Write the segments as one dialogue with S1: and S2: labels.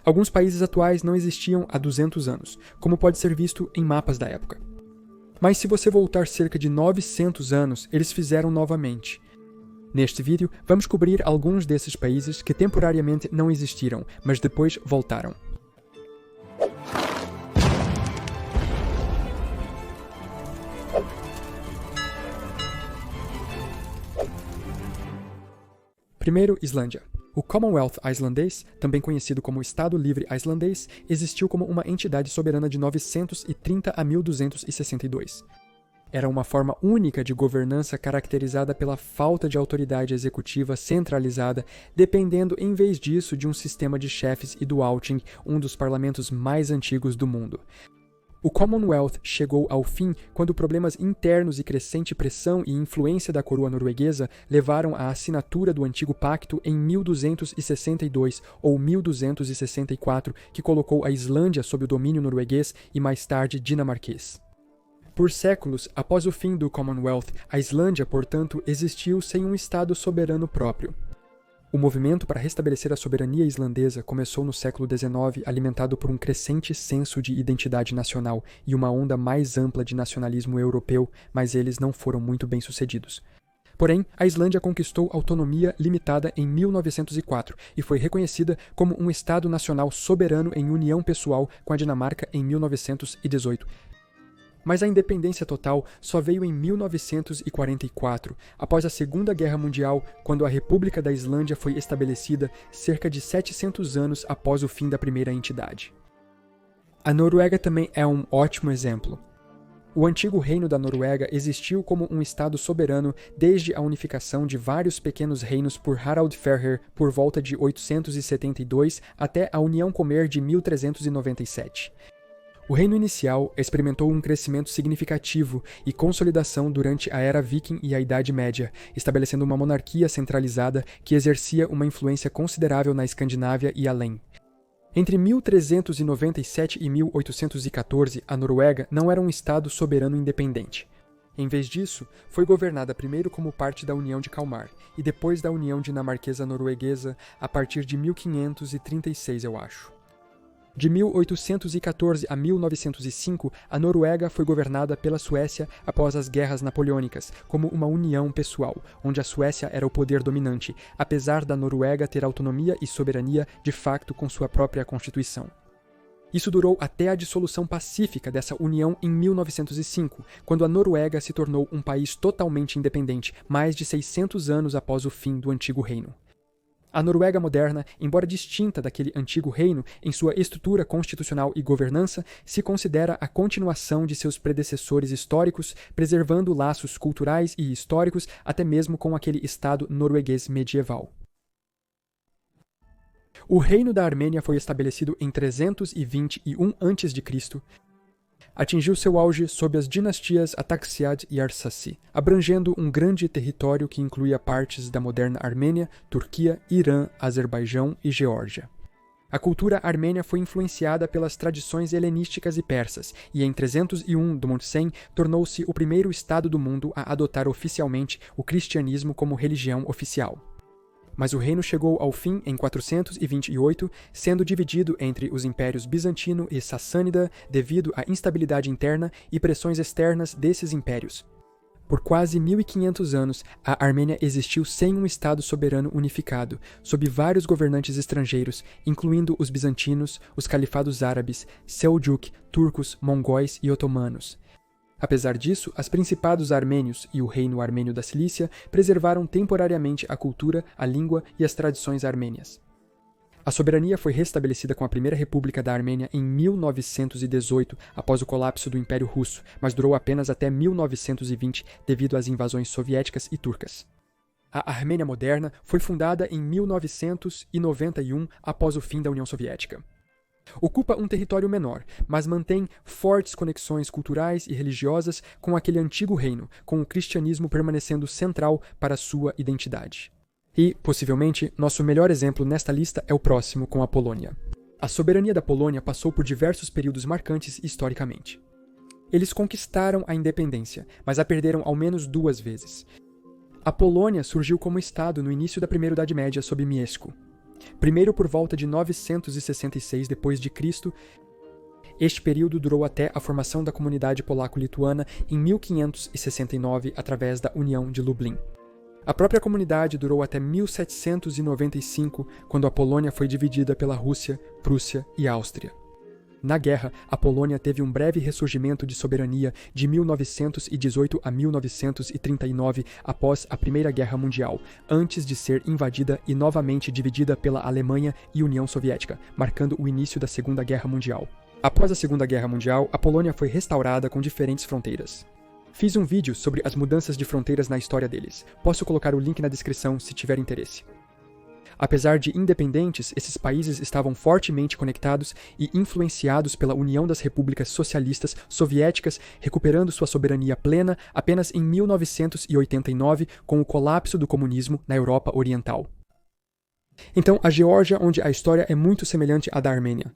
S1: Alguns países atuais não existiam há 200 anos, como pode ser visto em mapas da época. Mas se você voltar cerca de 900 anos, eles fizeram novamente. Neste vídeo, vamos cobrir alguns desses países que temporariamente não existiram, mas depois voltaram. Primeiro, Islândia. O Commonwealth islandês, também conhecido como Estado Livre Islandês, existiu como uma entidade soberana de 930 a 1262. Era uma forma única de governança caracterizada pela falta de autoridade executiva centralizada, dependendo em vez disso de um sistema de chefes e do Althing, um dos parlamentos mais antigos do mundo. O Commonwealth chegou ao fim quando problemas internos e crescente pressão e influência da coroa norueguesa levaram à assinatura do antigo pacto em 1262 ou 1264, que colocou a Islândia sob o domínio norueguês e mais tarde dinamarquês. Por séculos, após o fim do Commonwealth, a Islândia, portanto, existiu sem um Estado soberano próprio. O movimento para restabelecer a soberania islandesa começou no século XIX, alimentado por um crescente senso de identidade nacional e uma onda mais ampla de nacionalismo europeu, mas eles não foram muito bem-sucedidos. Porém, a Islândia conquistou autonomia limitada em 1904 e foi reconhecida como um Estado nacional soberano em união pessoal com a Dinamarca em 1918. Mas a independência total só veio em 1944, após a Segunda Guerra Mundial, quando a República da Islândia foi estabelecida cerca de 700 anos após o fim da primeira entidade. A Noruega também é um ótimo exemplo. O antigo Reino da Noruega existiu como um estado soberano desde a unificação de vários pequenos reinos por Harald Fairhair por volta de 872 até a União Comer de 1397. O reino inicial experimentou um crescimento significativo e consolidação durante a Era Viking e a Idade Média, estabelecendo uma monarquia centralizada que exercia uma influência considerável na Escandinávia e além. Entre 1397 e 1814, a Noruega não era um estado soberano independente. Em vez disso, foi governada primeiro como parte da União de Kalmar e depois da União Dinamarquesa-Norueguesa a partir de 1536, eu acho. De 1814 a 1905, a Noruega foi governada pela Suécia após as guerras napoleônicas, como uma união pessoal, onde a Suécia era o poder dominante, apesar da Noruega ter autonomia e soberania de facto com sua própria constituição. Isso durou até a dissolução pacífica dessa união em 1905, quando a Noruega se tornou um país totalmente independente, mais de 600 anos após o fim do antigo reino. A Noruega moderna, embora distinta daquele antigo reino em sua estrutura constitucional e governança, se considera a continuação de seus predecessores históricos, preservando laços culturais e históricos até mesmo com aquele estado norueguês medieval. O Reino da Armênia foi estabelecido em 321 a.C., atingiu seu auge sob as dinastias Artaxiad e Arsacid, abrangendo um grande território que incluía partes da moderna Armênia, Turquia, Irã, Azerbaijão e Geórgia. A cultura armênia foi influenciada pelas tradições helenísticas e persas, e em 301 d.C. tornou-se o primeiro estado do mundo a adotar oficialmente o cristianismo como religião oficial. Mas o reino chegou ao fim em 428, sendo dividido entre os impérios bizantino e sassânida devido à instabilidade interna e pressões externas desses impérios. Por quase 1500 anos, a Armênia existiu sem um estado soberano unificado, sob vários governantes estrangeiros, incluindo os bizantinos, os califados árabes, Seljuk, turcos, mongóis e otomanos. Apesar disso, os principados armênios e o Reino Armênio da Cilícia preservaram temporariamente a cultura, a língua e as tradições armênias. A soberania foi restabelecida com a Primeira República da Armênia em 1918, após o colapso do Império Russo, mas durou apenas até 1920 devido às invasões soviéticas e turcas. A Armênia moderna foi fundada em 1991 após o fim da União Soviética. Ocupa um território menor, mas mantém fortes conexões culturais e religiosas com aquele antigo reino, com o cristianismo permanecendo central para sua identidade. E, possivelmente, nosso melhor exemplo nesta lista é o próximo, com a Polônia. A soberania da Polônia passou por diversos períodos marcantes historicamente. Eles conquistaram a independência, mas a perderam ao menos 2 vezes. A Polônia surgiu como Estado no início da Primeira Idade Média sob Mieszko. Primeiro por volta de 966 d.C., este período durou até a formação da comunidade polaco-lituana em 1569 através da União de Lublin. A própria comunidade durou até 1795, quando a Polônia foi dividida pela Rússia, Prússia e Áustria. Na guerra, a Polônia teve um breve ressurgimento de soberania de 1918 a 1939 após a Primeira Guerra Mundial, antes de ser invadida e novamente dividida pela Alemanha e União Soviética, marcando o início da Segunda Guerra Mundial. Após a Segunda Guerra Mundial, a Polônia foi restaurada com diferentes fronteiras. Fiz um vídeo sobre as mudanças de fronteiras na história deles. Posso colocar o link na descrição se tiver interesse. Apesar de independentes, esses países estavam fortemente conectados e influenciados pela União das Repúblicas Socialistas Soviéticas, recuperando sua soberania plena apenas em 1989, com o colapso do comunismo na Europa Oriental. Então, a Geórgia, onde a história é muito semelhante à da Armênia.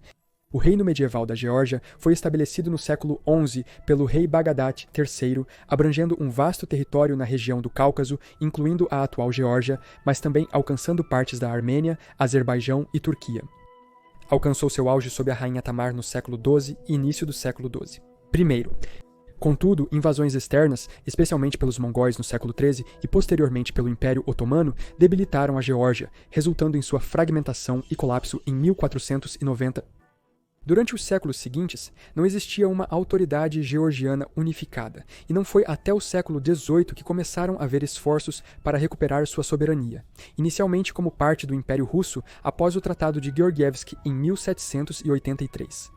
S1: O reino medieval da Geórgia foi estabelecido no século XI pelo rei Bagdat III, abrangendo um vasto território na região do Cáucaso, incluindo a atual Geórgia, mas também alcançando partes da Armênia, Azerbaijão e Turquia. Alcançou seu auge sob a rainha Tamar no século XII e início do século XII. Primeiro, contudo, invasões externas, especialmente pelos mongóis no século XIII e posteriormente pelo Império Otomano, debilitaram a Geórgia, resultando em sua fragmentação e colapso em 1490. Durante os séculos seguintes, não existia uma autoridade georgiana unificada, e não foi até o século XVIII que começaram a haver esforços para recuperar sua soberania, inicialmente como parte do Império Russo após o Tratado de Georgievsk em 1783.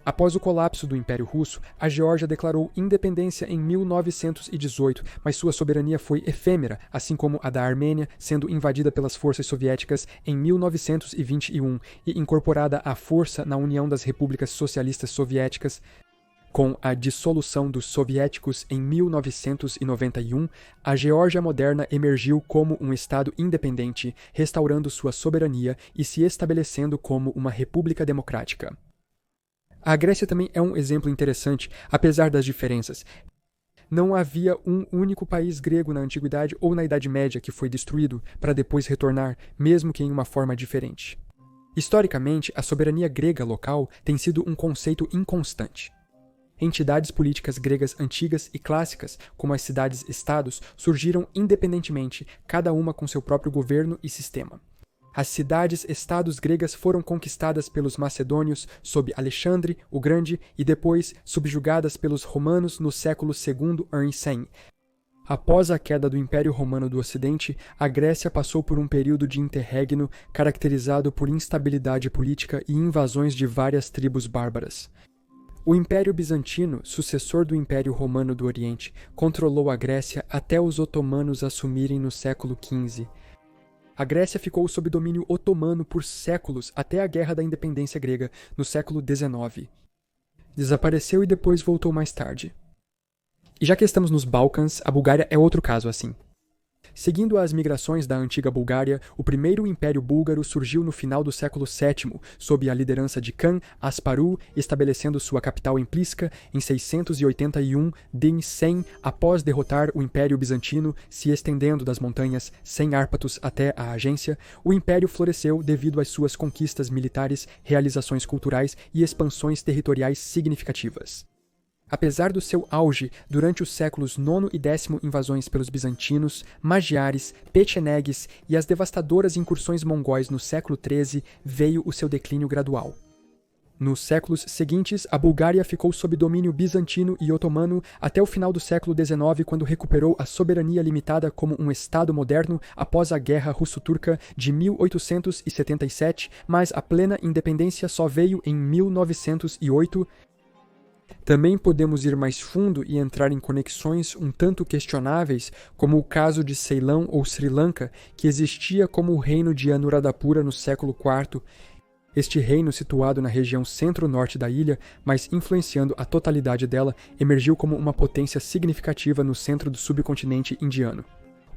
S1: Após o colapso do Império Russo, a Geórgia declarou independência em 1918, mas sua soberania foi efêmera, assim como a da Armênia, sendo invadida pelas forças soviéticas em 1921 e incorporada à força na União das Repúblicas Socialistas Soviéticas. Com a dissolução dos soviéticos em 1991, a Geórgia moderna emergiu como um estado independente, restaurando sua soberania e se estabelecendo como uma república democrática. A Grécia também é um exemplo interessante, apesar das diferenças. Não havia um único país grego na Antiguidade ou na Idade Média que foi destruído para depois retornar, mesmo que em uma forma diferente. Historicamente, a soberania grega local tem sido um conceito inconstante. Entidades políticas gregas antigas e clássicas, como as cidades-estados, surgiram independentemente, cada uma com seu próprio governo e sistema. As cidades-estados gregas foram conquistadas pelos macedônios sob Alexandre o Grande e depois subjugadas pelos romanos no século II a.C. Após a queda do Império Romano do Ocidente, a Grécia passou por um período de interregno caracterizado por instabilidade política e invasões de várias tribos bárbaras. O Império Bizantino, sucessor do Império Romano do Oriente, controlou a Grécia até os otomanos assumirem no século XV. A Grécia ficou sob domínio otomano por séculos até a Guerra da Independência Grega, no século XIX. Desapareceu e depois voltou mais tarde. E já que estamos nos Balcãs, a Bulgária é outro caso assim. Seguindo as migrações da antiga Bulgária, o primeiro Império Búlgaro surgiu no final do século VII, sob a liderança de Khan Asparuh, estabelecendo sua capital em Pliska em 681 d.C., após derrotar o Império Bizantino, se estendendo das montanhas sem Árpatos até a Agência. O Império floresceu devido às suas conquistas militares, realizações culturais e expansões territoriais significativas. Apesar do seu auge durante os séculos IX e X invasões pelos bizantinos, magiares, pechenegues e as devastadoras incursões mongóis no século XIII, veio o seu declínio gradual. Nos séculos seguintes, a Bulgária ficou sob domínio bizantino e otomano até o final do século XIX, quando recuperou a soberania limitada como um Estado moderno após a Guerra Russo-Turca de 1877, mas a plena independência só veio em 1908. Também podemos ir mais fundo e entrar em conexões um tanto questionáveis, como o caso de Ceilão ou Sri Lanka, que existia como o reino de Anuradhapura no século IV. Este reino, situado na região centro-norte da ilha, mas influenciando a totalidade dela, emergiu como uma potência significativa no centro do subcontinente indiano.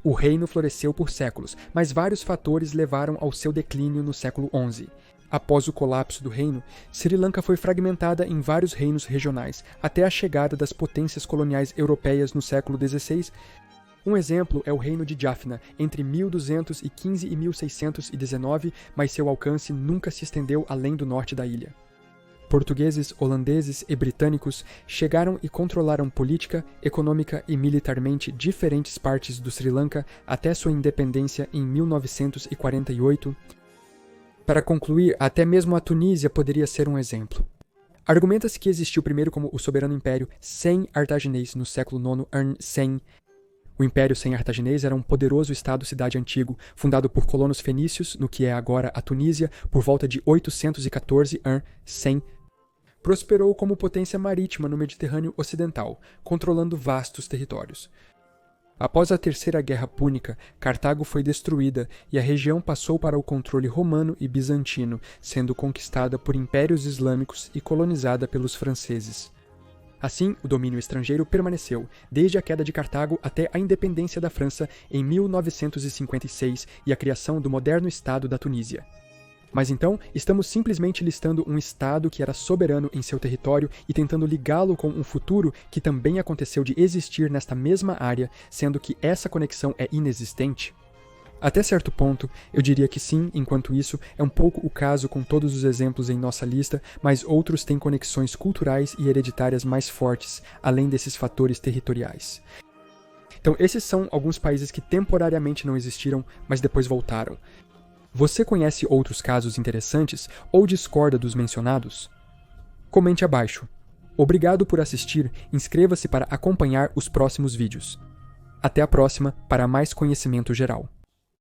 S1: O reino floresceu por séculos, mas vários fatores levaram ao seu declínio no século XI. Após o colapso do reino, Sri Lanka foi fragmentada em vários reinos regionais, até a chegada das potências coloniais europeias no século XVI. Um exemplo é o reino de Jaffna, entre 1215 e 1619, mas seu alcance nunca se estendeu além do norte da ilha. Portugueses, holandeses e britânicos chegaram e controlaram política, econômica e militarmente diferentes partes do Sri Lanka até sua independência em 1948. Para concluir, até mesmo a Tunísia poderia ser um exemplo. Argumenta-se que existiu primeiro como o soberano império sem-artaginês no século IX Ern-Sen. O Império Sem-Artaginês era um poderoso estado-cidade antigo, fundado por colonos fenícios, no que é agora a Tunísia, por volta de 814 Ern-Sen. Prosperou como potência marítima no Mediterrâneo Ocidental, controlando vastos territórios. Após a Terceira Guerra Púnica, Cartago foi destruída e a região passou para o controle romano e bizantino, sendo conquistada por impérios islâmicos e colonizada pelos franceses. Assim, o domínio estrangeiro permaneceu, desde a queda de Cartago até a independência da França em 1956 e a criação do moderno Estado da Tunísia. Mas então, estamos simplesmente listando um Estado que era soberano em seu território e tentando ligá-lo com um futuro que também aconteceu de existir nesta mesma área, sendo que essa conexão é inexistente? Até certo ponto, eu diria que sim, enquanto isso é um pouco o caso com todos os exemplos em nossa lista, mas outros têm conexões culturais e hereditárias mais fortes, além desses fatores territoriais. Então, esses são alguns países que temporariamente não existiram, mas depois voltaram. Você conhece outros casos interessantes ou discorda dos mencionados? Comente abaixo. Obrigado por assistir, inscreva-se para acompanhar os próximos vídeos. Até a próxima para mais conhecimento geral.